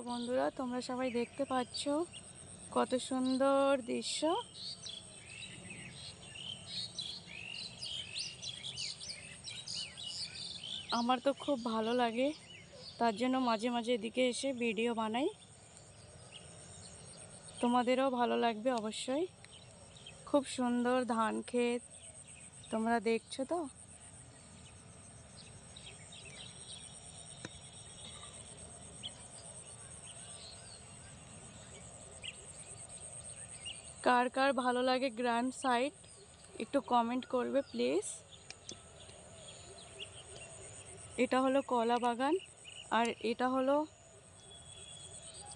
বন্ধুরা তোমরা সবাই দেখতে পাচ্ছ কত সুন্দর দৃশ্য। আমার তো খুব ভালো লাগে, তার জন্য মাঝে মাঝে এদিকে এসে ভিডিও বানাই। তোমাদেরও ভালো লাগবে অবশ্যই। খুব সুন্দর ধান ক্ষেত, তোমরা দেখছো তো। কার কার ভালো লাগে গ্রাম সাইড একটু কমেন্ট করবে প্লিজ। এটা হলো কলা বাগান, আর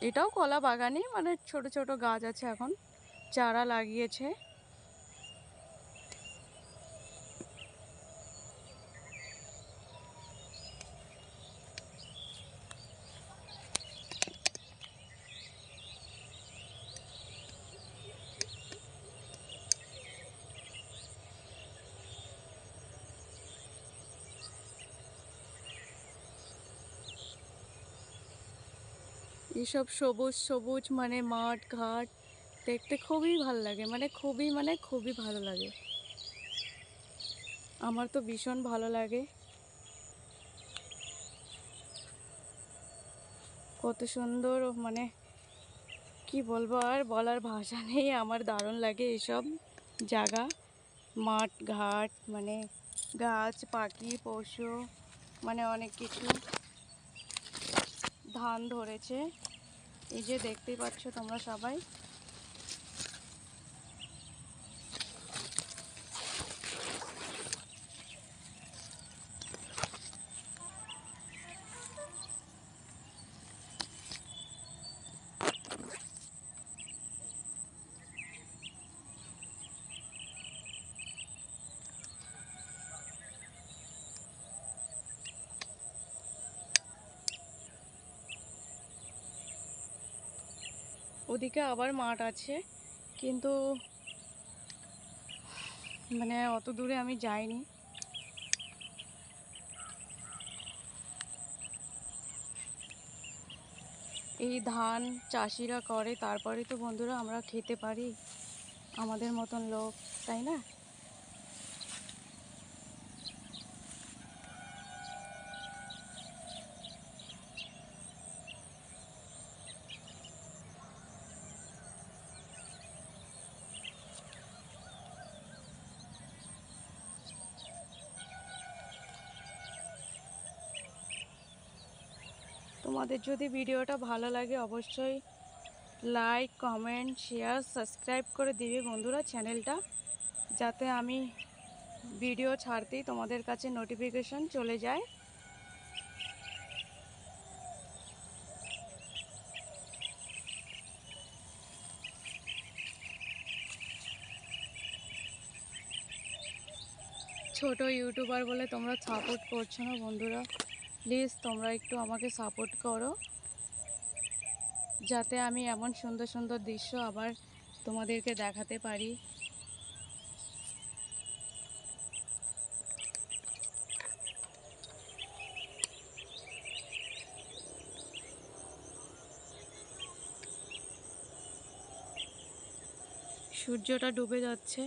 এটাও কলা বাগানই, মানে ছোট ছোট গাছ আছে, এখন চারা লাগিয়েছে। এইসব সবুজ সবুজ মানে মাঠ ঘাট দেখতে খুবই ভালো লাগে, খুবই ভালো লাগে। আমার তো ভীষণ ভালো লাগে। কত সুন্দর, মানে কি বলবো, আর বলার ভাষা নেই। আমার দারুণ লাগে এইসব জায়গা, মাঠ ঘাট, মানে গাছ পাখি পশু, মানে অনেক কিছু। ধান ধরেছে, এই যে দেখতেই পাচ্ছ তোমরা সবাই। ওদিকে আবার মাঠ আছে, কিন্তু মানে অত দূরে আমি যাইনি। এই ধান চাষিরা করে, তারপরে তো বন্ধুরা আমরা খেতে পারি, আমাদের মতন লোক, তাই না? তোমাদের যদি ভিডিওটা ভালো লাগে অবশ্যই লাইক কমেন্ট শেয়ার সাবস্ক্রাইব করে দিবে বন্ধুরা চ্যানেলটা, যাতে আমি ভিডিও ছাড়তেই তোমাদের কাছে নোটিফিকেশন চলে যায়। ছোট ইউটিউবার বলে তোমরা সাপোর্ট করছো না বন্ধুরা, প্লিজ তোমরা একটু আমাকে সাপোর্ট করো, যাতে আমি এমন সুন্দর সুন্দর দৃশ্য আবার তোমাদেরকে দেখাতে পারি। সূর্যটা ডুবে যাচ্ছে।